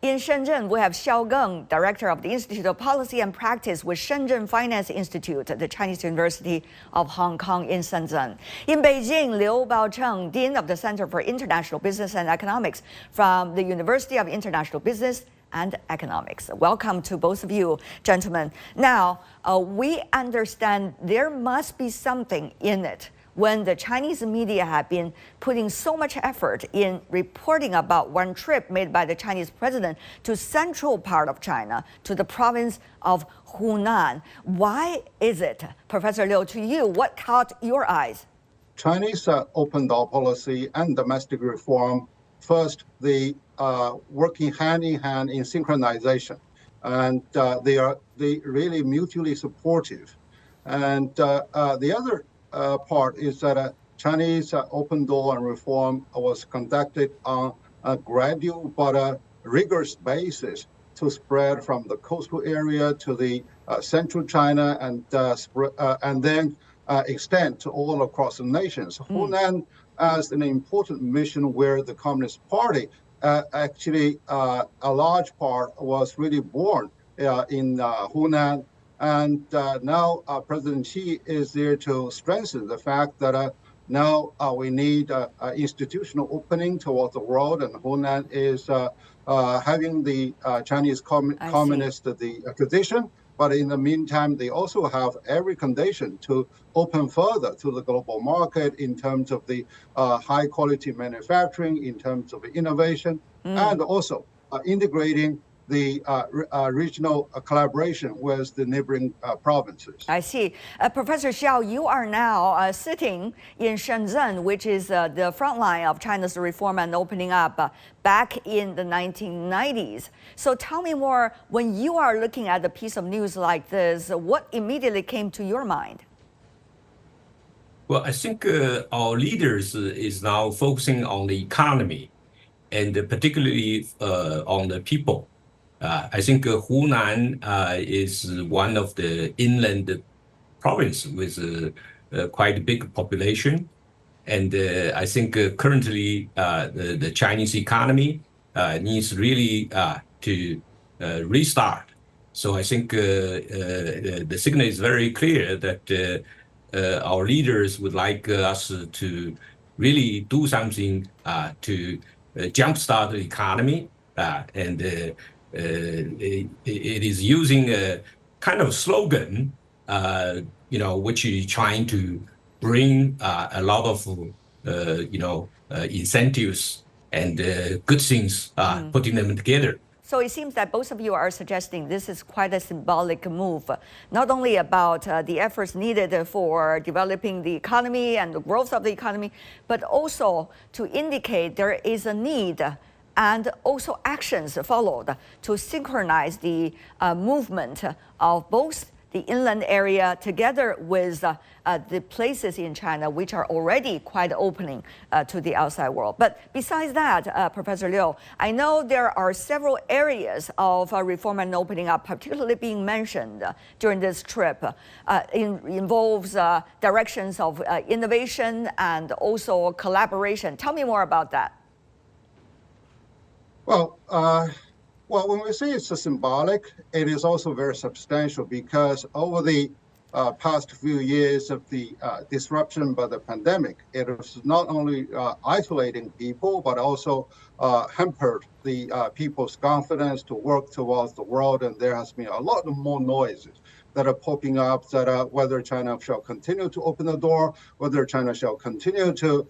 In Shenzhen, we have Xiao Geng, Director of the Institute of Policy and Practice with Shenzhen Finance Institute, the Chinese University of Hong Kong in Shenzhen. In Beijing, Liu Baocheng, Dean of the Center for International Business and Economics from the University of International Business and Economics. Welcome to both of you, gentlemen. Now, we understand there must be something in it when the Chinese media have been putting so much effort in reporting about one trip made by the Chinese president to central part of China, to the province of Hunan. Why is it, Professor Liu, to you, what caught your eyes? Chinese open door policy and domestic reform, first, they working hand in hand in synchronization, and they really mutually supportive. And the other part is that Chinese open door and reform was conducted on a gradual but a rigorous basis to spread from the coastal area to the central China and then extend to all across the nations. Hunan as an important mission where the Communist Party actually a large part was really born in Hunan. And now President Xi is there to strengthen the fact that now we need institutional opening towards the world, and Hunan is having the Chinese communist tradition. But in the meantime, they also have every condition to open further to the global market in terms of the high quality manufacturing, in terms of innovation, and also integrating the regional collaboration with the neighboring provinces. I see. Professor Xiao, you are now sitting in Shenzhen, which is the front line of China's reform and opening up back in the 1990s. So tell me more, when you are looking at a piece of news like this, what immediately came to your mind? Well, I think our leaders is now focusing on the economy and particularly on the people. I think Hunan is one of the inland province with quite a big population. And I think currently the Chinese economy needs really to restart. So I think the signal is very clear that our leaders would like us to really do something to jumpstart the economy and it is using a kind of slogan, which is trying to bring a lot of, incentives and good things, putting them together. So it seems that both of you are suggesting this is quite a symbolic move, not only about the efforts needed for developing the economy and the growth of the economy, but also to indicate there is a need and also actions followed to synchronize the movement of both the inland area together with the places in China which are already quite opening to the outside world. But besides that, Professor Liu, I know there are several areas of reform and opening up, particularly being mentioned during this trip. Involves directions of innovation and also collaboration. Tell me more about that. Well, when we say it's symbolic, it is also very substantial because over the past few years of the disruption by the pandemic, it was not only isolating people, but also hampered the people's confidence to work towards the world. And there has been a lot more noises that are popping up that whether China shall continue to open the door, whether China shall continue to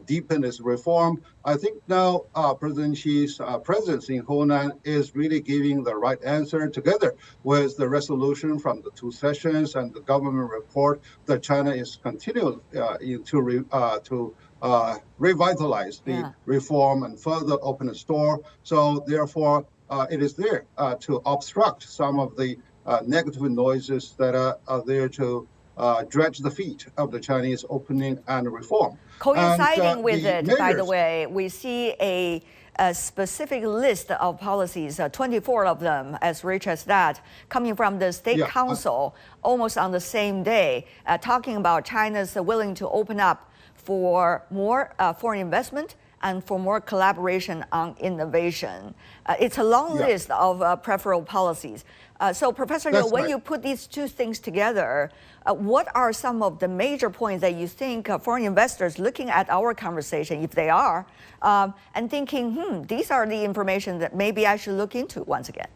deepen its reform. I think now President Xi's presence in Hunan is really giving the right answer together with the resolution from the two sessions and the government report that China is continuing to revitalize the reform and further open the door. So therefore, it is there to obstruct some of the negative noises that are there to dredge the feet of the Chinese opening and reform. Coinciding with it, by the way, we see a specific list of policies, 24 of them, as rich as that, coming from the State Council almost on the same day, talking about China's willing to open up for more foreign investment and for more collaboration on innovation. It's a long list of preferable policies. So Professor Liu, when you put these two things together, what are some of the major points that you think foreign investors looking at our conversation, if they are, and thinking, these are the information that maybe I should look into once again?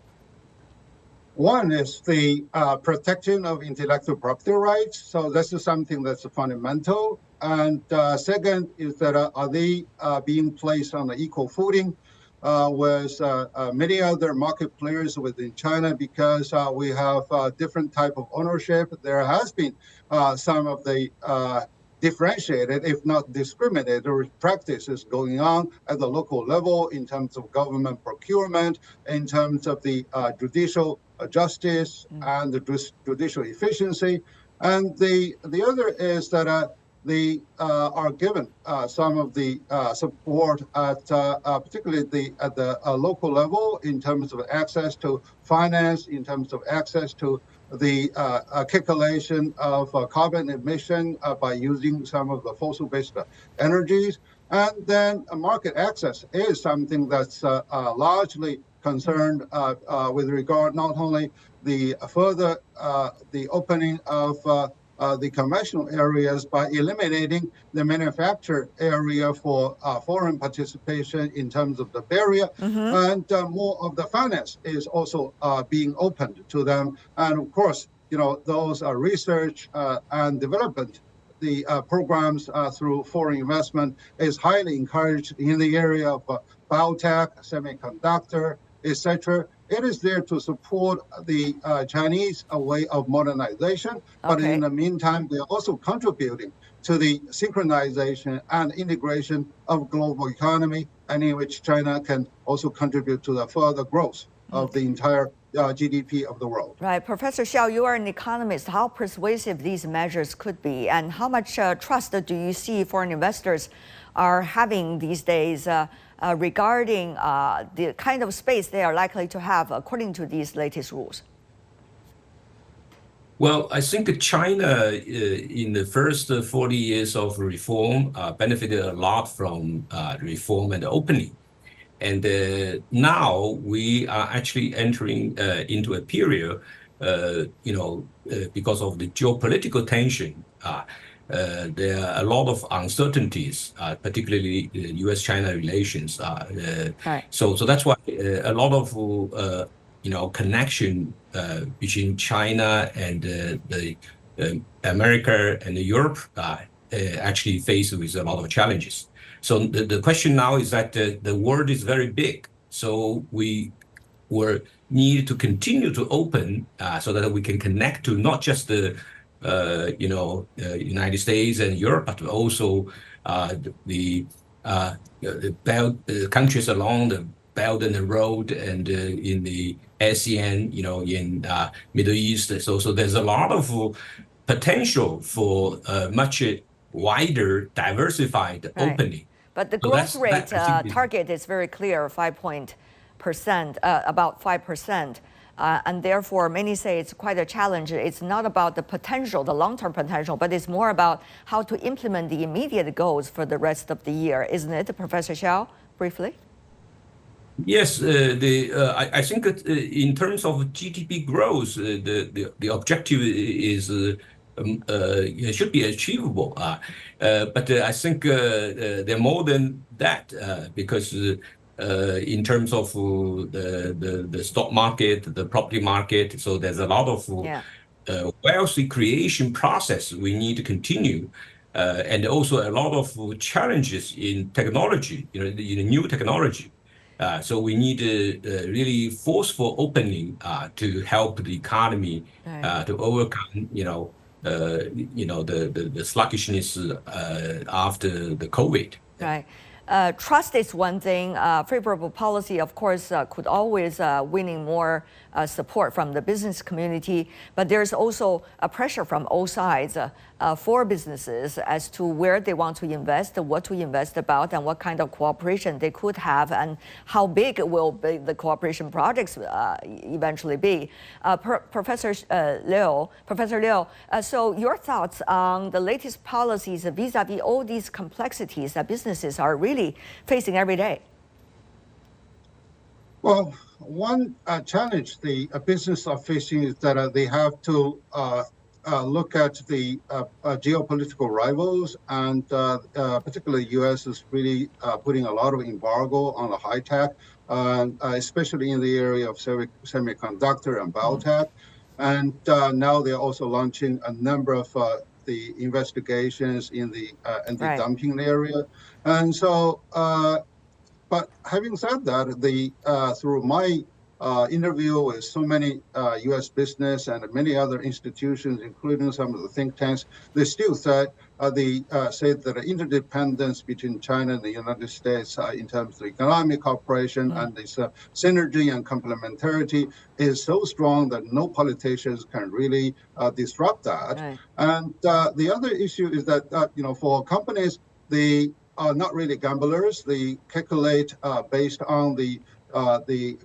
One is the protection of intellectual property rights. So this is something that's fundamental. And second is that are they being placed on an equal footing with many other market players within China, because we have different type of ownership. There has been some of the differentiated, if not discriminatory, practices going on at the local level in terms of government procurement, in terms of the judicial justice and the judicial efficiency. And the other is that they are given some of the support at particularly at the local level in terms of access to finance, in terms of access to the calculation of carbon emission by using some of the fossil-based energies. And then market access is something that's largely concerned with regard not only the further the opening of the conventional areas by eliminating the manufacture area for foreign participation in terms of the barrier, and more of the finance is also being opened to them. And of course, those are research and development. The programs through foreign investment is highly encouraged in the area of biotech, semiconductor, etc. It is there to support the Chinese way of modernization, but in the meantime, they are also contributing to the synchronization and integration of global economy, and in which China can also contribute to the further growth of the entire GDP of the world. Right. Professor Xiao, you are an economist. How persuasive these measures could be, and how much trust do you see foreign investors are having these days regarding the kind of space they are likely to have according to these latest rules? Well, I think China in the first 40 years of reform benefited a lot from reform and opening. And now we are actually entering into a period, because of the geopolitical tension. There are a lot of uncertainties, particularly U.S.-China relations. So that's why a lot of connection between China and the America and Europe actually faced with a lot of challenges. So the question now is that the world is very big, so we need to continue to open so that we can connect to not just the United States and Europe, but also the countries along the Belt and the Road and in the ASEAN, in Middle East. So there's a lot of potential for much wider, diversified opening. But the growth rate target is very clear, about 5%. And therefore, many say it's quite a challenge. It's not about the potential, the long-term potential, but it's more about how to implement the immediate goals for the rest of the year, isn't it, Professor Xiao, briefly? Yes, I think that in terms of GDP growth, the objective is should be achievable. But I think they're more than that because in terms of the stock market, the property market, so there's a lot of wealthy creation process we need to continue. And also a lot of challenges in technology, in new technology. So we need a really forceful opening to help the economy to overcome, the sluggishness after the COVID. Right. Trust is one thing. Favorable policy, of course, could always winning more support from the business community. But there's also a pressure from all sides for businesses as to where they want to invest, what to invest about, and what kind of cooperation they could have, and how big will the cooperation projects eventually be. Professor Liu, so your thoughts on the latest policies vis-a-vis all these complexities that businesses are really really facing every day? Well, one challenge the business are facing is that they have to look at the geopolitical rivals, and particularly U.S. is really putting a lot of embargo on the high tech, especially in the area of semiconductor and biotech. And now they're also launching a number of the investigations in the anti-dumping area. And so, but having said that, through my interview with so many U.S. business and many other institutions, including some of the think tanks, they still said that the interdependence between China and the United States in terms of economic cooperation and this synergy and complementarity is so strong that no politicians can really disrupt that. Right. And the other issue is that for companies, they are not really gamblers. They calculate based on the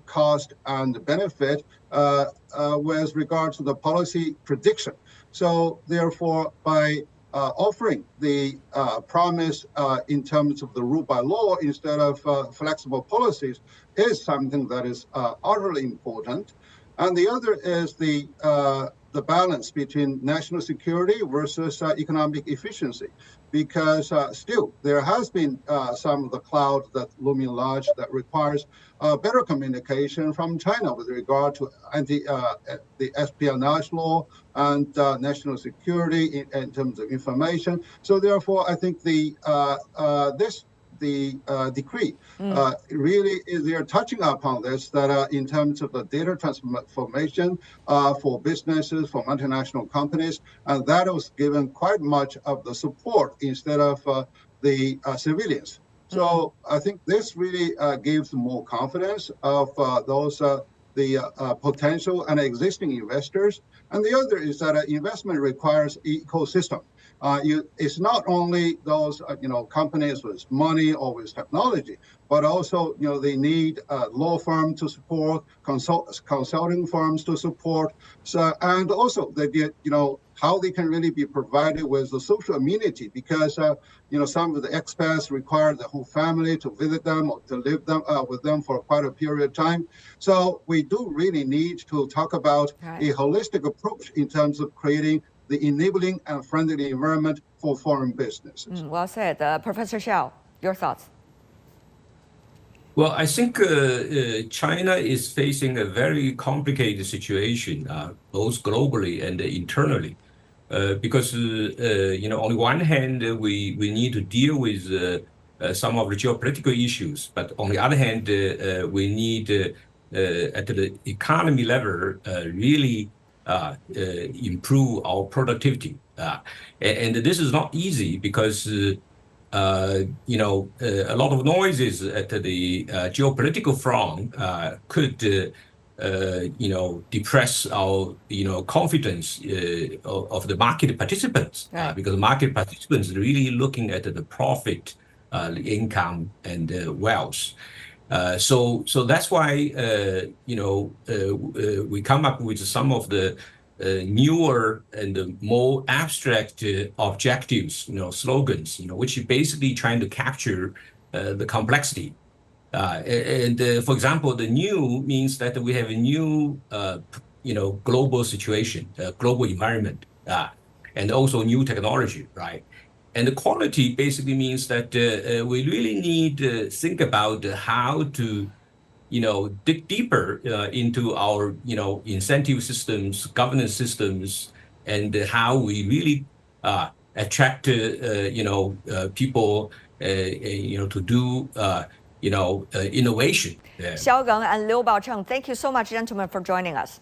cost and the benefit with regard to the policy prediction. So therefore, by offering the promise in terms of the rule by law instead of flexible policies is something that is utterly important. And the other is the balance between national security versus economic efficiency, because still there has been some of the cloud that looming large that requires better communication from China with regard to the espionage law and national security in terms of information. So therefore, I think the decree really is they're touching upon this, that in terms of the data transformation for businesses, for multinational companies, and that was given quite much of the support instead of the civilians. So I think this really gives more confidence of those the potential and existing investors. And the other is that investment requires ecosystem. It's not only those companies with money or with technology, but also they need a law firm to support, consulting firms to support. So and also they get how they can really be provided with the social amenity, because some of the expats require the whole family to visit them or to live with them for quite a period of time. So we do really need to talk about a holistic approach in terms of creating the enabling and friendly environment for foreign businesses. Well said. Professor Xiao, your thoughts? Well, I think China is facing a very complicated situation, both globally and internally, because on the one hand, we need to deal with some of the geopolitical issues, but on the other hand, we need at the economy level really improve our productivity, and this is not easy because a lot of noises at the geopolitical front could depress our confidence of the market participants, because market participants are really looking at the profit, the income, and wealth. So that's why we come up with some of the newer and more abstract objectives, slogans, which is basically trying to capture the complexity. And for example, the new means that we have a new, global situation, global environment, and also new technology, right? And the quality basically means that we really need to think about how to, dig deeper into our, incentive systems, governance systems, and how we really attract, people, to do, innovation. Xiao Geng and Liu Baocheng, thank you so much, gentlemen, for joining us.